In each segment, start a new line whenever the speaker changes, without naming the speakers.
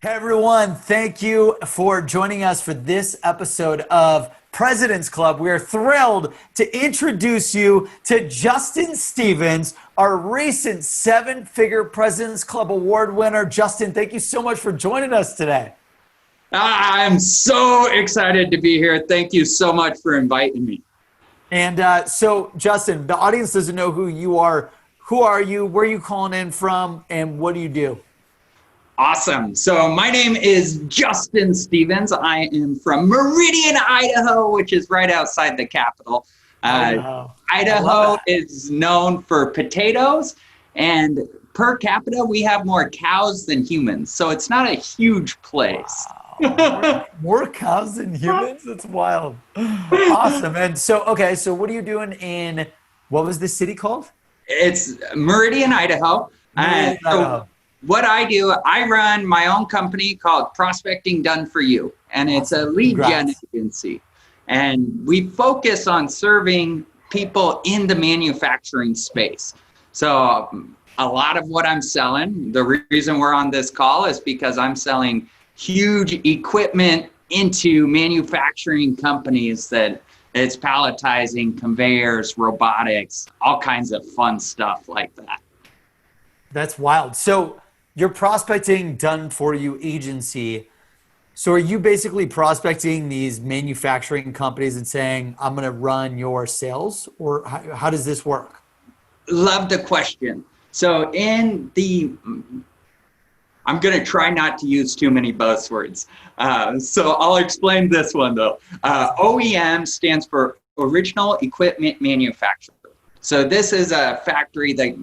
Hey everyone, thank you for joining us for this episode of President's Club. We are thrilled to introduce you to Justin Stevens, our recent seven-figure President's Club award winner. Justin, thank you so much for joining us today.
I'm so excited to be here. Thank you so much for inviting me.
And so, Justin, the audience doesn't know who you are. Who are you? Where are you calling in from? And what do you do?
Awesome. So my name is Justin Stevens. I am from Meridian, Idaho, which is right outside the capital. Idaho is known for potatoes, and per capita, we have more cows than humans. So it's not a huge place.
Wow. More cows than humans? That's wild. Awesome. And so, okay, so what are you doing in, what was the city called?
It's Meridian, Idaho.
Idaho.
What I do, I run my own company called Prospecting Done For You, and it's a lead gen agency. And we focus on serving people in the manufacturing space. So a lot of what I'm selling, the reason we're on this call is because I'm selling huge equipment into manufacturing companies that it's palletizing, conveyors, robotics, all kinds of fun stuff like that.
That's wild. So your Prospecting Done For You agency, so are you basically prospecting these manufacturing companies and saying, I'm going to run your sales? Or how does this work?
Love the question. So I'm going to try not to use too many buzzwords. So I'll explain this one though. OEM stands for Original Equipment Manufacturer. So this is a factory that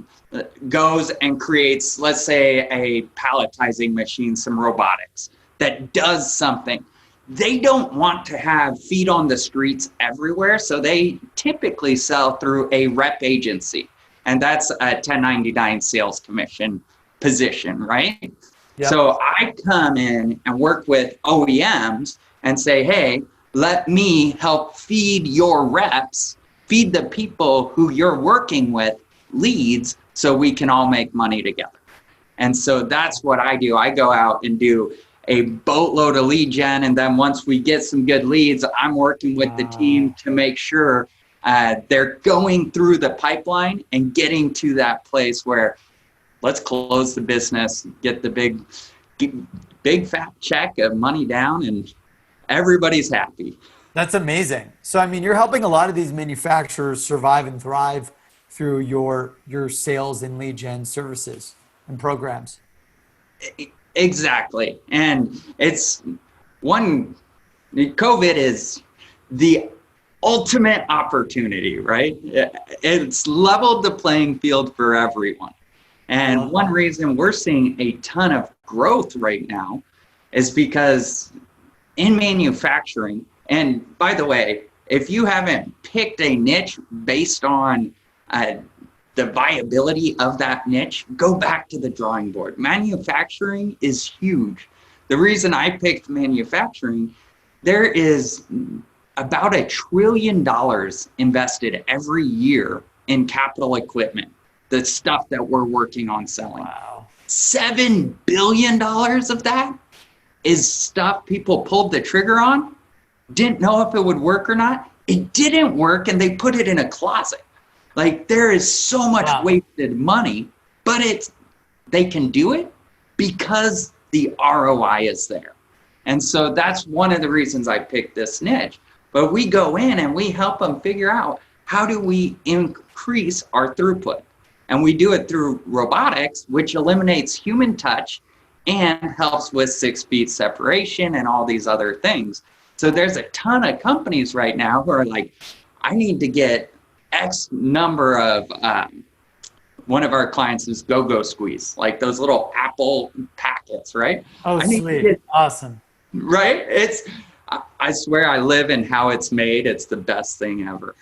goes and creates, let's say, a palletizing machine, some robotics that does something. They don't want to have feet on the streets everywhere, so they typically sell through a rep agency, and that's a 1099 sales commission position, right? Yep. So I come in and work with OEMs and say, hey, let me help feed your reps, feed the people who you're working with leads so we can all make money together. And so that's what I do. I go out and do a boatload of lead gen. And then once we get some good leads, I'm working with the team to make sure they're going through the pipeline and getting to that place where let's close the business, get the big fat check of money down, and everybody's happy.
That's amazing. So, I mean, you're helping a lot of these manufacturers survive and thrive through your sales and lead gen services and programs.
Exactly. And COVID is the ultimate opportunity, right? It's leveled the playing field for everyone. And one reason we're seeing a ton of growth right now is because in manufacturing, and by the way, if you haven't picked a niche based on the viability of that niche, go back to the drawing board. Manufacturing is huge. The reason I picked manufacturing, there is about $1 trillion invested every year in capital equipment, the stuff that we're working on selling.
Wow.
$7 billion of that is stuff people pulled the trigger on, didn't know if it would work or not. It didn't work, and they put it in a closet. Like, there is so much wasted money, but they can do it because the ROI is there. And so that's one of the reasons I picked this niche. But we go in and we help them figure out, how do we increase our throughput? And we do it through robotics, which eliminates human touch and helps with 6 feet separation and all these other things. So there's a ton of companies right now who are like, I need to get X number of, one of our clients is Go-Go Squeeze, like those little Apple packets, right?
Oh, sweet. Awesome.
Right? I swear I live in how it's made. It's the best thing ever.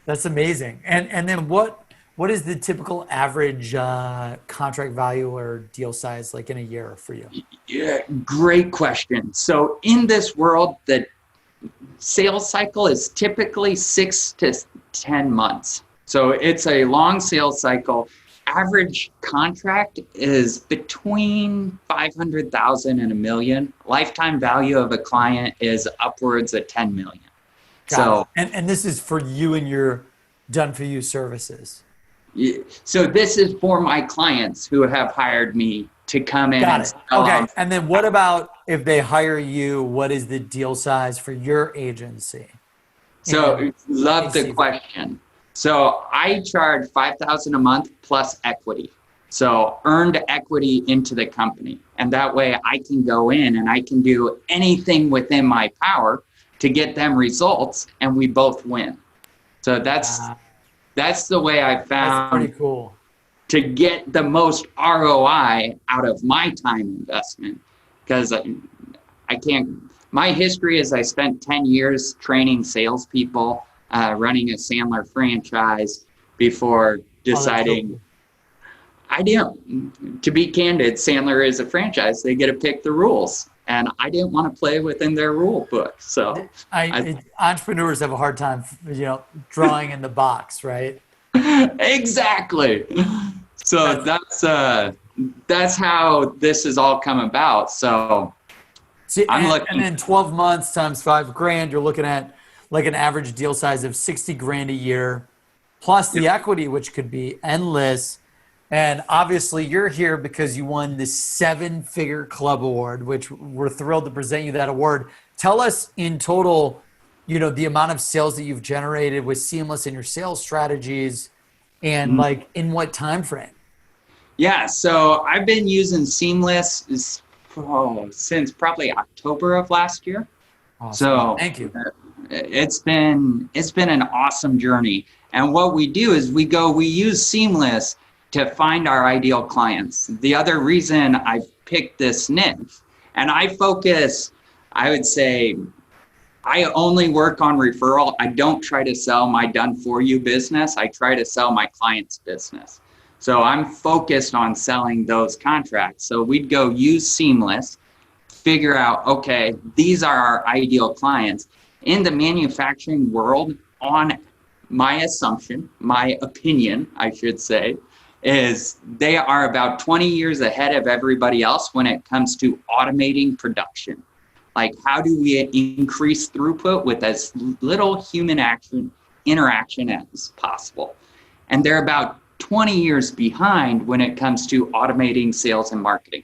That's amazing. And then what is the typical average contract value or deal size like in a year for you?
Yeah, great question. So in this world, the sales cycle is typically 6 to 10 months. So it's a long sales cycle. average contract is between 500,000 and $1 million. Lifetime value of a client is upwards of 10 million.
Got it. And this is for you and your done for you services.
So this is for my clients who have hired me to come in.
Got it. Okay. And then what about if they hire you? What is the deal size for your agency?
So love the question. So I charge $5,000 a month plus equity. So earned equity into the company. And that way I can go in and I can do anything within my power to get them results, and we both win. So that's the way I found.
That's pretty cool.
To get the most ROI out of my time investment, because I can't. My history is I spent 10 years training salespeople, running a Sandler franchise before deciding. I didn't. To be candid, Sandler is a franchise. They get to pick the rules. And I didn't want to play within their rule book. So
entrepreneurs have a hard time, drawing in the box, right?
Exactly. So that's how this has all come about. So
and then 12 months times $5,000, you're looking at like an average deal size of 60 grand a year, plus the equity, which could be endless. And obviously you're here because you won the 7-figure club award, which we're thrilled to present you that award. Tell us in total, the amount of sales that you've generated with Seamless and your sales strategies, and like in what time frame? Yeah,
so I've been using Seamless since probably October of last year.
Awesome.
So
thank you.
It's been an awesome journey. And what we do is we use Seamless to find our ideal clients. The other reason I picked this niche, and I would say, I only work on referral. I don't try to sell my done for you business. I try to sell my client's business. So I'm focused on selling those contracts. So we'd go use Seamless, figure out, okay, these are our ideal clients. In the manufacturing world, on my assumption, my opinion, I should say, is they are about 20 years ahead of everybody else when it comes to automating production. Like, how do we increase throughput with as little human interaction as possible? And they're about 20 years behind when it comes to automating sales and marketing.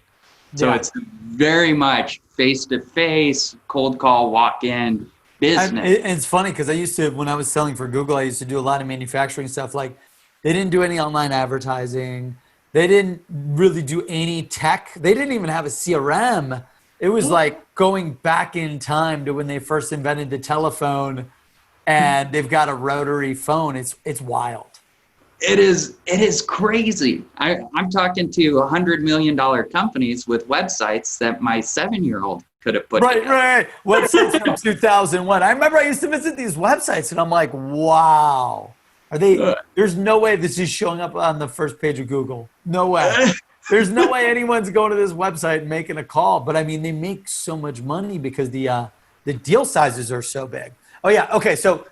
So it's very much face-to-face, cold call, walk-in business.
It's funny because I used to, when I was selling for Google, I used to do a lot of manufacturing stuff. Like, they didn't do any online advertising. They didn't really do any tech. They didn't even have a CRM. It was like going back in time to when they first invented the telephone, and they've got a rotary phone. It's wild.
It is crazy. I'm talking to $100 million companies with websites that my 7-year-old could have put together.
Right. Websites from 2001. I remember I used to visit these websites, and I'm like, wow. There's no way this is showing up on the first page of Google. No way. There's no way anyone's going to this website and making a call. But I mean, they make so much money because the deal sizes are so big. Oh yeah. Okay. So,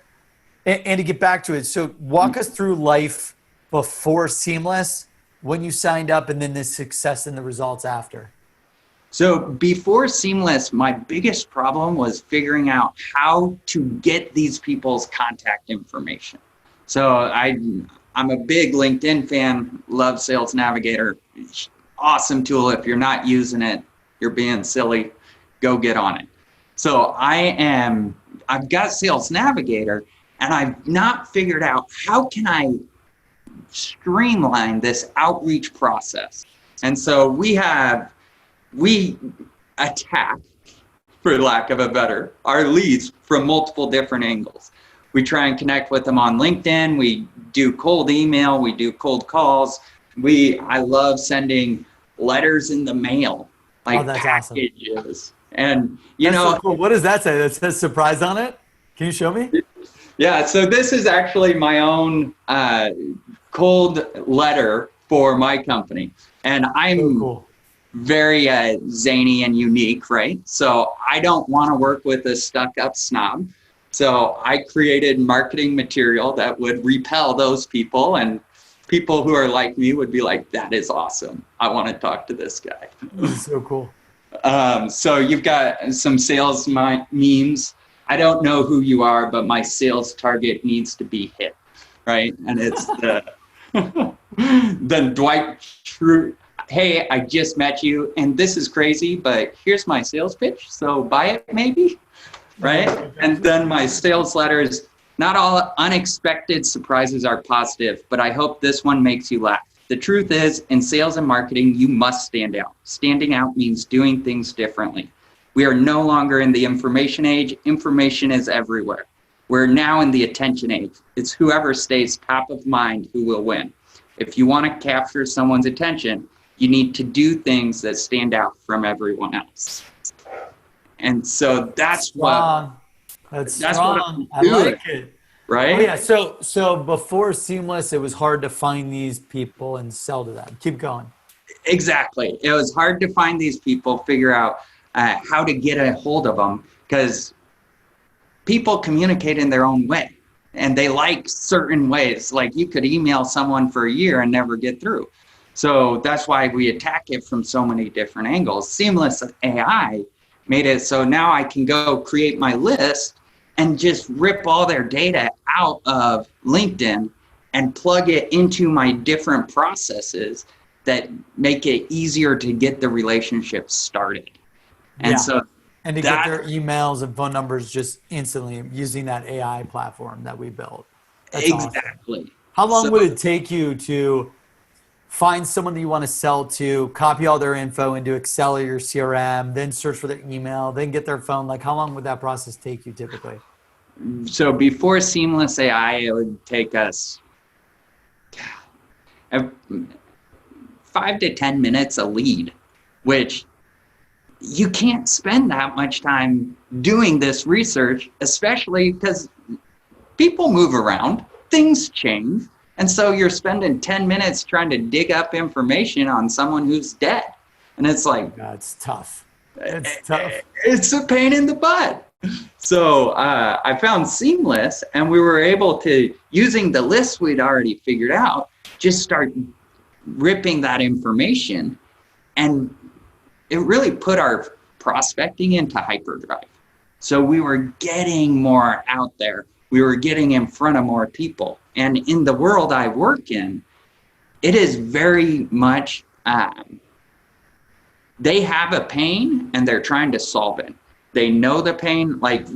and to get back to it, so walk us through life before Seamless, when you signed up, and then the success and the results after.
So before Seamless, my biggest problem was figuring out how to get these people's contact information. So I'm a big LinkedIn fan, love Sales Navigator. Awesome tool. If you're not using it, you're being silly. Go get on it. So I've got Sales Navigator, and I've not figured out how can I streamline this outreach process. And so we attack, for lack of a better, our leads from multiple different angles. We try and connect with them on LinkedIn. We do cold email. We do cold calls. I love sending letters in the mail, like packages. Awesome. And
that's so cool. What does that say? That says surprise on it? Can you show me?
Yeah. So this is actually my own cold letter for my company, and I'm very zany and unique, right? So I don't want to work with a stuck-up snob. So I created marketing material that would repel those people, and people who are like me would be like, that is awesome. I want to talk to this guy.
This is so cool.
So you've got some sales memes. I don't know who you are, but my sales target needs to be hit, right? And it's the then Dwight Schrute. Hey, I just met you, and this is crazy, but here's my sales pitch. So buy it, maybe, right? And then my sales letters. Not all unexpected surprises are positive, but I hope this one makes you laugh. The truth is, in sales and marketing, you must stand out. Standing out means doing things differently. We are no longer in the information age. Information is everywhere. We're now in the attention age. It's whoever stays top of mind who will win. If you want to capture someone's attention, you need to do things that stand out from everyone else. And so that's
strong.
what
That's
strong.
I like it.
Right?
Oh, yeah. So before Seamless, it was hard to find these people and sell to them. Keep going.
Exactly. It was hard to find these people, figure out how to get a hold of them, because people communicate in their own way and they like certain ways. Like you could email someone for a year and never get through. So that's why we attack it from so many different angles. Seamless.AI made it so now I can go create my list and just rip all their data out of LinkedIn and plug it into my different processes that make it easier to get the relationship started. And so
and to get their emails and phone numbers just instantly using that AI platform that we built. That's
exactly.
Awesome. How long would it take you to find someone that you want to sell to, copy all their info into Excel or your CRM, then search for their email, then get their phone? Like, how long would that process take you typically?
So before Seamless AI, it would take us 5 to 10 minutes a lead, which you can't spend that much time doing this research, especially because people move around, things change. And so you're spending 10 minutes trying to dig up information on someone who's dead. And it's like,
that's tough. It's tough.
It's a pain in the butt. So I found Seamless, and we were able to, using the list we'd already figured out, just start ripping that information. And it really put our prospecting into hyperdrive. So we were getting more out there. We were getting in front of more people. And in the world I work in, it is very much, they have a pain and they're trying to solve it. They know the pain. Like,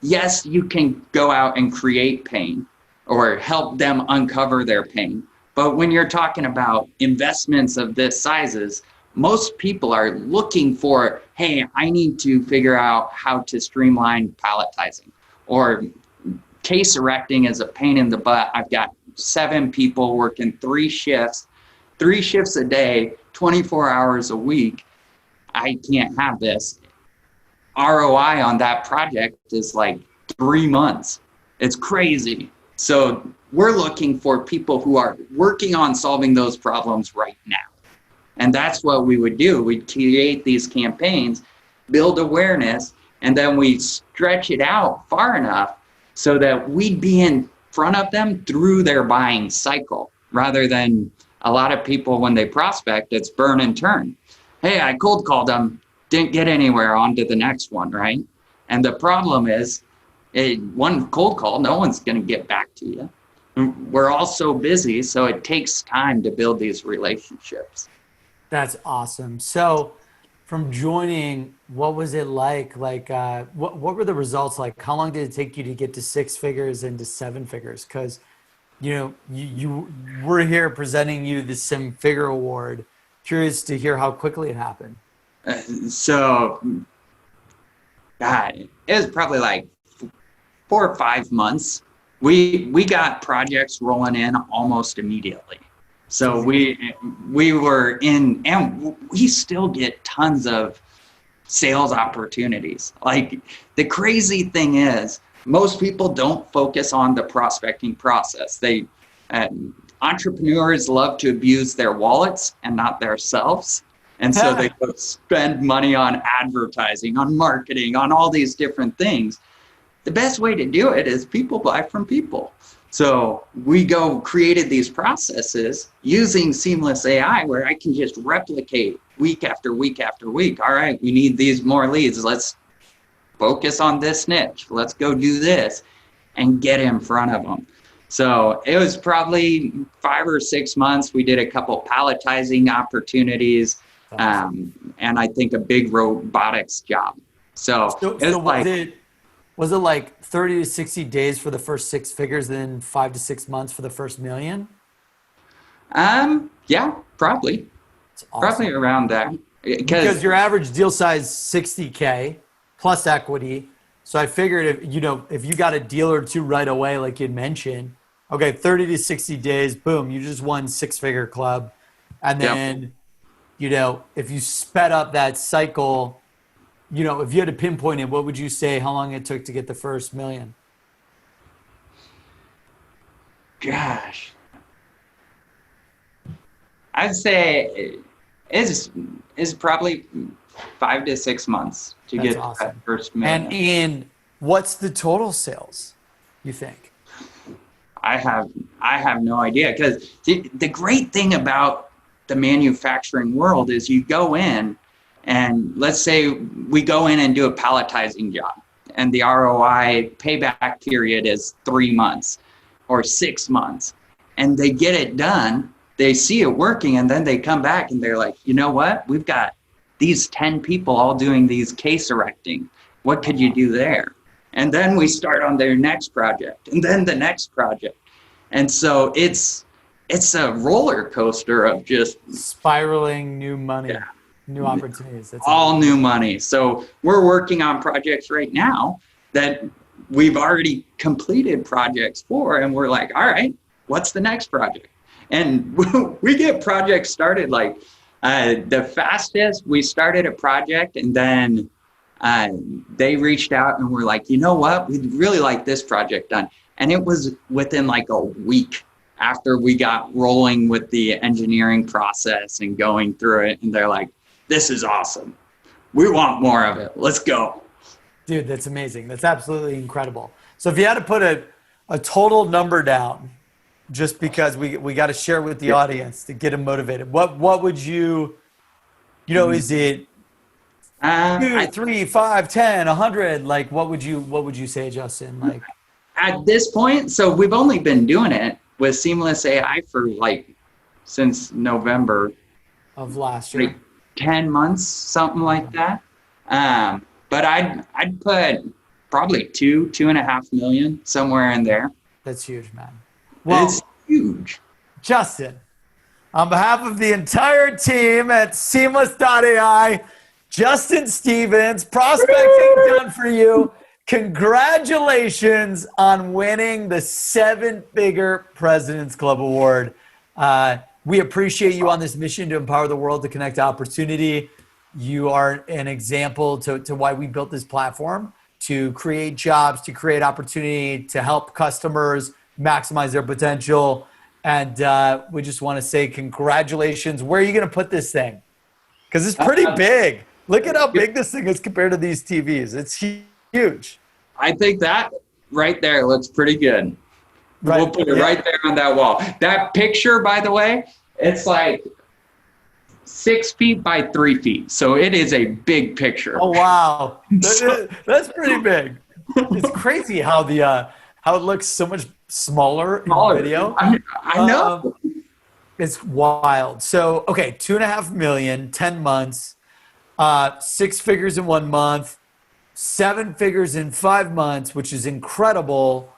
yes, you can go out and create pain or help them uncover their pain. But when you're talking about investments of this sizes, most people are looking for, hey, I need to figure out how to streamline palletizing, or case erecting is a pain in the butt. I've got 7 people working 3 shifts a day, 24 hours a week. I can't have this. ROI on that project is like 3 months. It's crazy. So we're looking for people who are working on solving those problems right now. And that's what we would do. We'd create these campaigns, build awareness, and then we stretch it out far enough so that we'd be in front of them through their buying cycle, rather than a lot of people when they prospect, it's burn and turn. Hey, I cold called them, didn't get anywhere, on to the next one, right? And the problem is, one cold call, no one's going to get back to you. We're all so busy, so it takes time to build these relationships.
That's awesome. So from joining, what was it like? Like, what were the results like? How long did it take you to get to 6 figures and to 7 figures? Because, you know, you we're here presenting you the 7-figure award. Curious to hear how quickly it happened.
God, it was probably like 4 or 5 months. We got projects rolling in almost immediately. So we were in, and we still get tons of sales opportunities. Like, the crazy thing is, most people don't focus on the prospecting process. Entrepreneurs love to abuse their wallets and not themselves. And so they spend money on advertising, on marketing, on all these different things. The best way to do it is people buy from people. So we created these processes using Seamless AI where I can just replicate week after week after week. All right, we need these more leads. Let's focus on this niche. Let's go do this and get in front of them. So it was probably 5 or 6 months. We did a couple palletizing opportunities, and I think a big robotics job. So
was it like 30 to 60 days for the first 6 figures, then 5 to 6 months for the first million?
Yeah, probably. Awesome. Probably around that.
Because your average deal size 60K plus equity. So I figured if you got a deal or two right away, like you mentioned, okay, 30 to 60 days, boom, you just won 6-figure club. And then, if you sped up that cycle, if you had to pinpoint it, what would you say how long it took to get the first million?
Gosh. I'd say it's probably 5 to 6 months to get that first million.
And what's the total sales, you think?
I have no idea, because the great thing about the manufacturing world is you go in, and let's say we go in and do a palletizing job, and the ROI payback period is 3 months or 6 months, and they get it done, they see it working, and then they come back and they're like, you know what? We've got these 10 people all doing these case erecting. What could you do there? And then we start on their next project, and then the next project. And so it's a roller coaster of just
spiraling new money, new opportunities.
That's all new money. So we're working on projects right now that we've already completed projects for, and we're like, all right, what's the next project? And we get projects started like the fastest. We started a project, and then they reached out and were like, you know what, we'd really like this project done. And it was within like a week after we got rolling with the engineering process and going through it. And they're like, this is awesome. We want more of it. Let's go.
Dude, that's amazing. That's absolutely incredible. So if you had to put a total number down, just because we got to share with the audience to get them motivated, what would you, is it 2, 3, 5, 10, 100? Like, what would you say, Justin? Like,
at this point, so we've only been doing it with Seamless AI for since November
of last year,
10 months, something like that. But I'd put probably 2.5 million, somewhere in there.
That's huge, man. Well,
it's huge.
Justin, on behalf of the entire team at Seamless.AI, Justin Stevens, prospecting done for you. Congratulations on winning the 7-figure President's Club Award. We appreciate you on this mission to empower the world to connect to opportunity. You are an example to why we built this platform, to create jobs, to create opportunity, to help customers maximize their potential. And we just want to say congratulations. Where are you going to put this thing? Because it's pretty big. Look at how big this thing is compared to these TVs. It's huge.
I think that right there looks pretty good. Right. We'll put it right there on that wall. That picture, by the way, it's like 6 feet by 3 feet. So it is a big picture.
Oh, wow. That's pretty big. It's crazy how how it looks so much smaller in video.
I know.
It's wild. So, okay, 2.5 million, 10 months, 6 figures in 1 month, 7 figures in 5 months, which is incredible.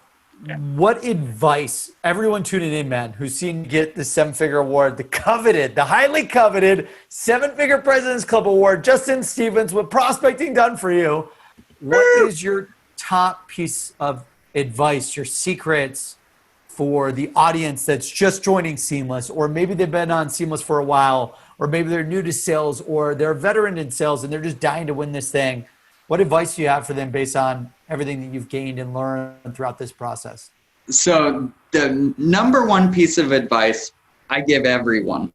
Yeah. What advice, everyone tuning in, man, who's seen you get the 7-figure award, the highly coveted 7-figure President's Club Award, Justin Stevens, with prospecting done for you, what is your top piece of advice, your secrets for the audience that's just joining Seamless, or maybe they've been on Seamless for a while, or maybe they're new to sales, or they're a veteran in sales and they're just dying to win this thing? What advice do you have for them based on everything that you've gained and learned throughout this process?
So the number one piece of advice I give everyone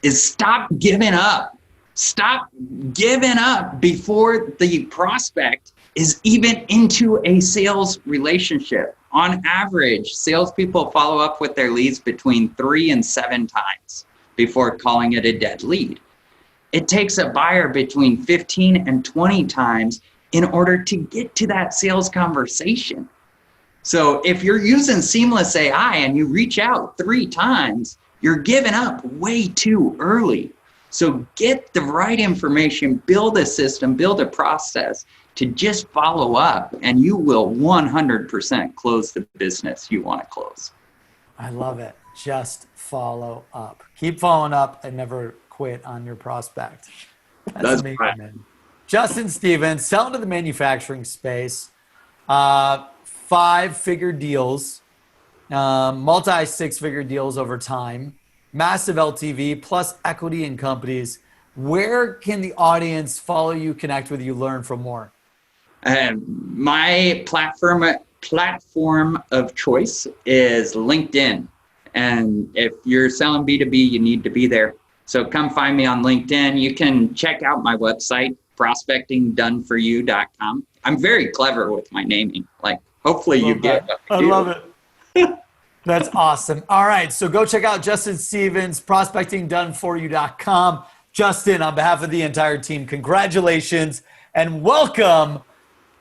is stop giving up. Stop giving up before the prospect is even into a sales relationship. On average, salespeople follow up with their leads between 3 and 7 times before calling it a dead lead. It takes a buyer between 15 and 20 times in order to get to that sales conversation. So if you're using Seamless.AI and you reach out 3 times, you're giving up way too early. So get the right information, build a system, build a process to just follow up, and you will 100% close the business you want to close.
I love it. Just follow up. Keep following up and never quit on your prospect.
That's
amazing,
right.
man. Justin Stevens, selling to the manufacturing space, 5-figure deals, multi-6-figure deals over time, massive LTV plus equity in companies. Where can the audience follow you, connect with you, learn from more?
My platform of choice is LinkedIn. And if you're selling B2B, you need to be there. So come find me on LinkedIn. You can check out my website, prospectingdoneforyou.com. I'm very clever with my naming. Like, hopefully you get what
I
do.
love it. That's awesome. All right. So go check out Justin Stevens, prospectingdoneforyou.com. Justin, on behalf of the entire team, congratulations and welcome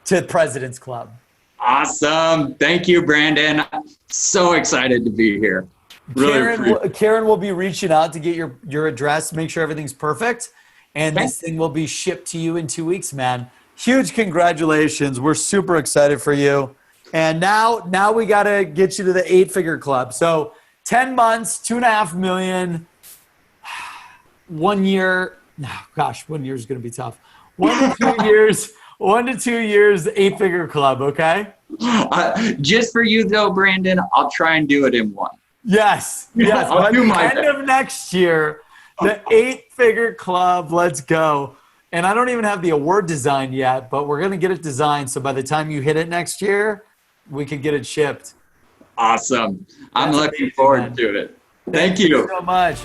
to President's Club.
Awesome. Thank you, Brandon. So excited to be here. Really
Karen will be reaching out to get your address, make sure everything's perfect. And
Okay.
this thing will be shipped to you in 2 weeks, man. Huge congratulations. We're super excited for you. And now we got to get you to the 8-figure club. So 10 months, 2.5 million, 1 year. Oh, gosh, 1 year is going to be tough. 1 to 2 years, 1 to 2 years, 8-figure club. Okay.
Just for you though, Brandon, I'll try and do it in 1.
Yes.
I'll
By
do
the
my
end
best.
of next year, the 8-figure club. Let's go. And I don't even have the award design yet, but we're going to get it designed. So by the time you hit it next year, we could get it shipped.
Awesome. I'm
That's
looking
amazing,
forward
man.
to it. Thank you.
So much.